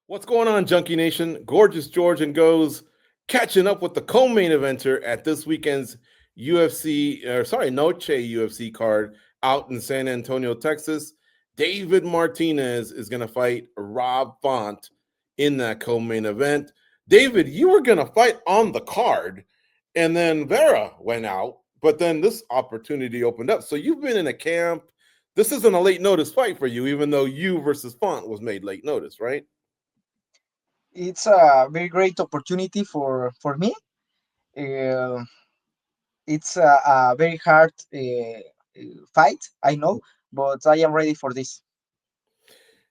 What's going on, Junkie Nation? Gorgeous George and Goes catching up with the co-main eventer at this weekend's Noche UFC card out in San Antonio, Texas. David Martinez is going to fight Rob Font in that co-main event. David, you were going to fight on the card, and then Vera went out, but then this opportunity opened up. So you've been in a camp. This isn't a late notice fight for you, even though you versus Font was made late notice, right? It's a very great opportunity for me. Uh, it's a very hard fight, I know, but I am ready for this.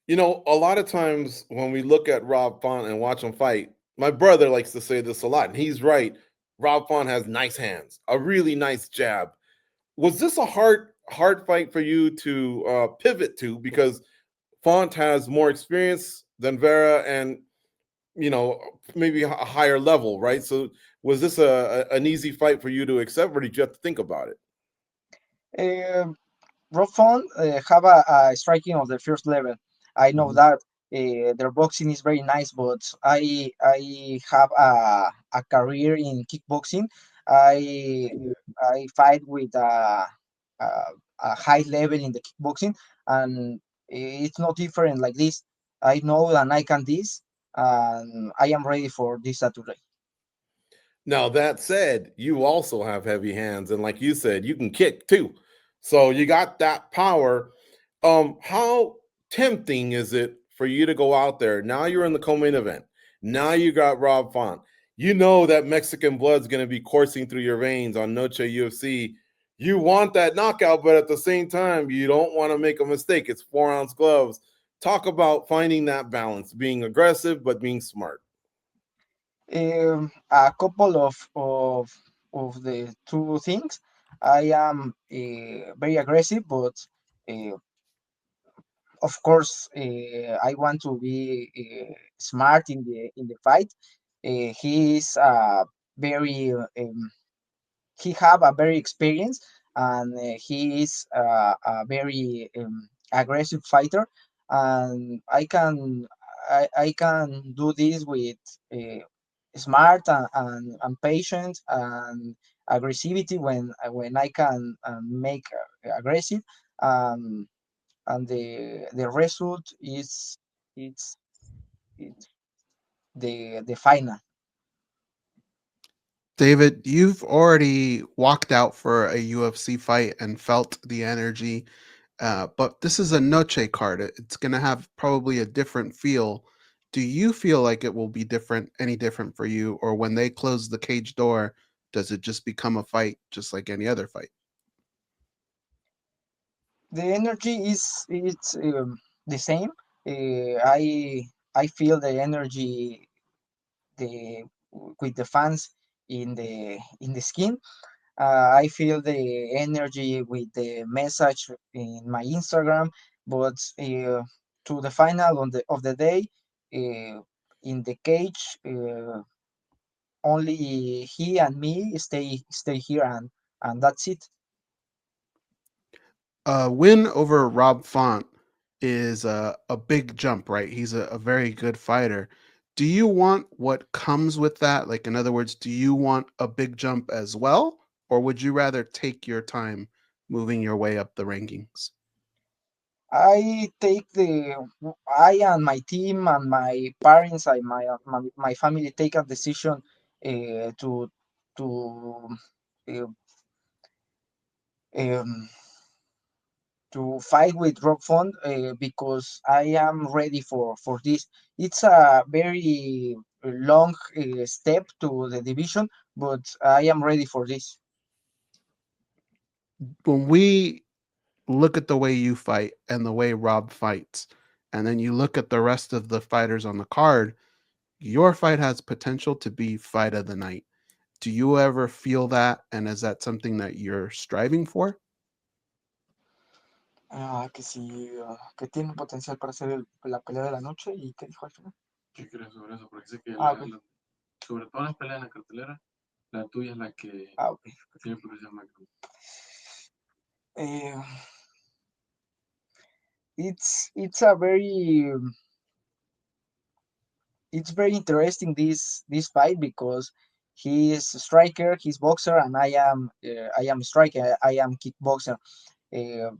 You know, a lot of times when we look at Rob Font and watch him fight, my brother likes to say this a lot, and he's right. Rob Font has nice hands, a really nice jab. Was this a hard fight for you to pivot to because Font has more experience than Vera, and you know maybe a higher level, right? So was this an easy fight for you to accept, or did you have to think about it? Uh, Rob have a striking of the first level. I know Mhm. that their boxing is very nice, but I have a career in kickboxing. I I fight with a, a high level in the kickboxing, and it's not different like this. I know and I can this, and I am ready for this Saturday. Now that said, you also have heavy hands, and like you said, you can kick too. So you got that power. How tempting is it for you to go out there? Now you're in the co-main event. Now you got Rob Font. You know that Mexican blood's going to be coursing through your veins on Noche UFC. You want that knockout, but at the same time, you don't want to make a mistake. It's 4 ounce gloves. Talk about finding that balance, being aggressive but being smart. A couple of the two things. I am very aggressive, but uh, of course, I want to be smart in the fight. He is very he have a very experience, and he is a very aggressive fighter, and I can do this with uh, smart and patient and aggressivity when I can make aggressive, um, and the result is it's it's the final. David, you've already walked out for a UFC fight and felt the energy, but this is a Noche card. It's going to have probably a different feel. Do you feel like it will be different, any different for you, or when they close the cage door, does it just become a fight just like any other fight? The energy is it's the same. I feel the energy the with the fans in the skin. I feel the energy with the message in my Instagram, but to the final on the of the day, in the cage, only he and me stay here, and that's it. A win over Rob Font is a big jump, right? He's a very good fighter. Do you want what comes with that? Like, in other words, do you want a big jump as well? Or would you rather take your time moving your way up the rankings? I take I and my team and my parents and my family take a decision to uh, um, to fight with Rock Fund because I am ready for this. It's a very long step to the division, but I am ready for this. When we look at the way you fight and the way Rob fights, and then you look at the rest of the fighters on the card, your fight has potential to be fight of the night. Do you ever feel that? And is that something that you're striving for? Que sí, que tiene potencial para ser la pelea de la noche y qué dijo al final. ¿Qué crees sobre eso? Porque sé que ok. Sobre todas las peleas en la cartelera, la tuya es la que ok. Tiene potencial más grande. Eh, it's a very it's very interesting this fight because he is a striker, he's boxer, and I am striker, I am kickboxer. Uh,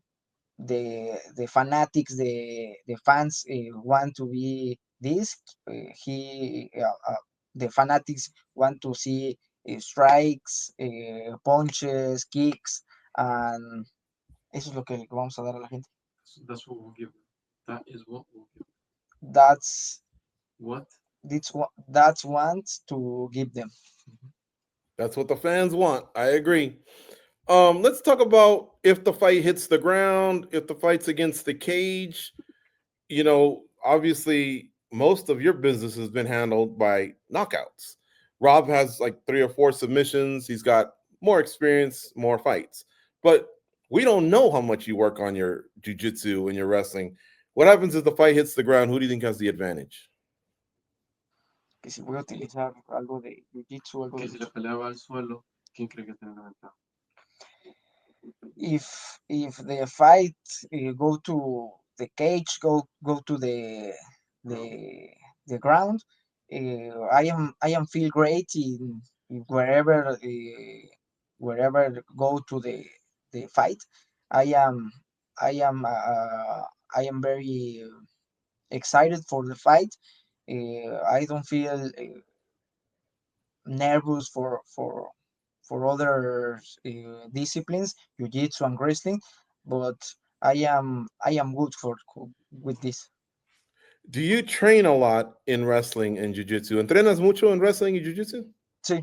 the fanatics, the fans want to be this. He The fanatics want to see strikes, punches, kicks, and eso es lo que le vamos a dar a la gente. That's what we'll give them. That is what we'll give That's them. What? that's want to give them. That's what the fans want. I agree. Let's talk about if the fight hits the ground, if the fight's against the cage. Obviously, most of your business has been handled by knockouts. Rob has like 3 or 4 submissions. He's got more experience, more fights. But we don't know how much you work on your jiu-jitsu and your wrestling. What happens if the fight hits the ground? Who do you think has the advantage? Que si voy a utilizar algo de jiu-jitsu, algo de Que si la pelea va al suelo, ¿quién cree que tiene la ventaja? if the fight go to the cage, go to the the ground, I am feel great in wherever go to the fight. I am I am I am very excited for the fight. I don't feel nervous for other disciplines, jiu-jitsu and wrestling, but I am good for with this. Do you train a lot in wrestling and jiu-jitsu? ¿Entrenas mucho en wrestling y jiu-jitsu? Sí,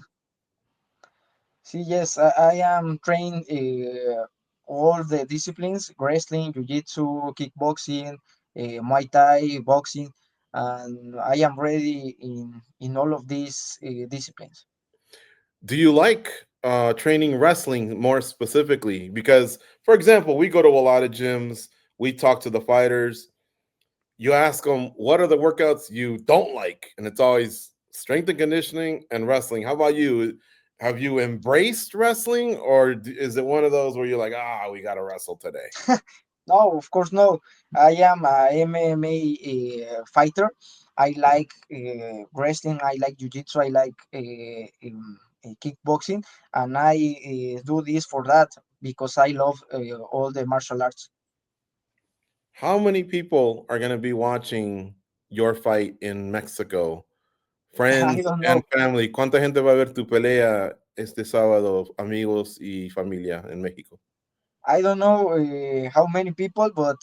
sí, yes, I am trained all the disciplines: wrestling, jiu-jitsu, kickboxing, Muay Thai, boxing, and I am ready in all of these disciplines. Do you like training wrestling more specifically? Because, for example, we go to a lot of gyms, we talk to the fighters, you ask them, what are the workouts you don't like? And it's always strength and conditioning and wrestling. How about you? Have you embraced wrestling, or is it one of those where you're like, we got to wrestle today? No, of course no. I am a MMA fighter. I like wrestling. I like jiu-jitsu. I like kickboxing, and I do this for that because I love all the martial arts. How many people are going to be watching your fight in Mexico? I Friends don't and know. family. ¿Cuánta gente va a ver tu pelea este sábado, amigos y familia en México? I don't know how many people, but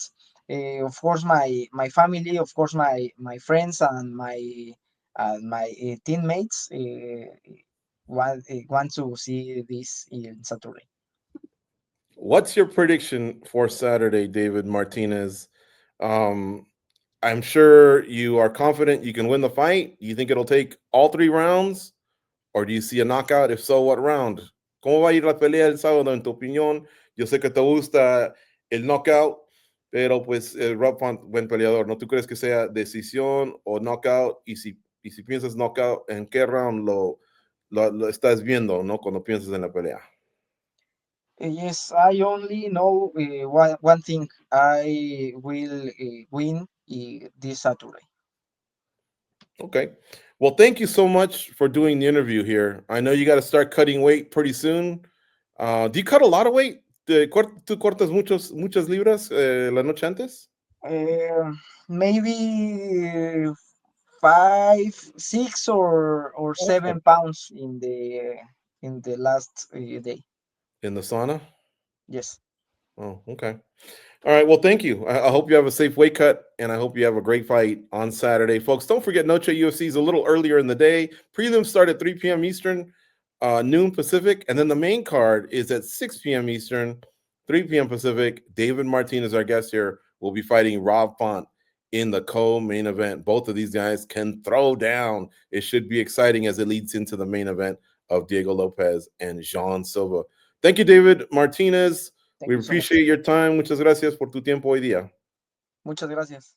of course my family, of course my friends and my teammates want to see this in Saturday. What's your prediction for Saturday, David Martinez? Um, I'm sure you are confident you can win the fight. You think it'll take all 3 rounds, or do you see a knockout? If so, what round? ¿Cómo va a ir la pelea el sábado, en tu opinión? Yo sé que te gusta el knockout, pero pues Rob Font, buen peleador. ¿No tú crees que sea decisión o knockout? Y si piensas knockout, ¿en qué round lo estás viendo, no? Cuando piensas en la pelea. Yes, I only know one thing. I will win this Saturday. Okay. Well, thank you so much for doing the interview here. I know you got to start cutting weight pretty soon. Do you cut a lot of weight? ¿Tú cortas muchas libras la noche antes? Maybe 5, 6, or Oh. 7 pounds in the last day. In the sauna? Yes. Oh, okay. All right. Well, thank you. I hope you have a safe weight cut, and I hope you have a great fight on Saturday. Folks, don't forget Noche UFC is a little earlier in the day. Prelims start at 3 p.m. Eastern, noon Pacific, and then the main card is at 6 p.m. Eastern, 3 p.m. Pacific. David Martinez, our guest here, will be fighting Rob Font in the co-main event. Both of these guys can throw down. It should be exciting as it leads into the main event of Diego Lopez and Jean Silva. Thank you, David Martinez. Thank We you so much. appreciate your time. Muchas gracias por tu tiempo hoy día. Muchas gracias.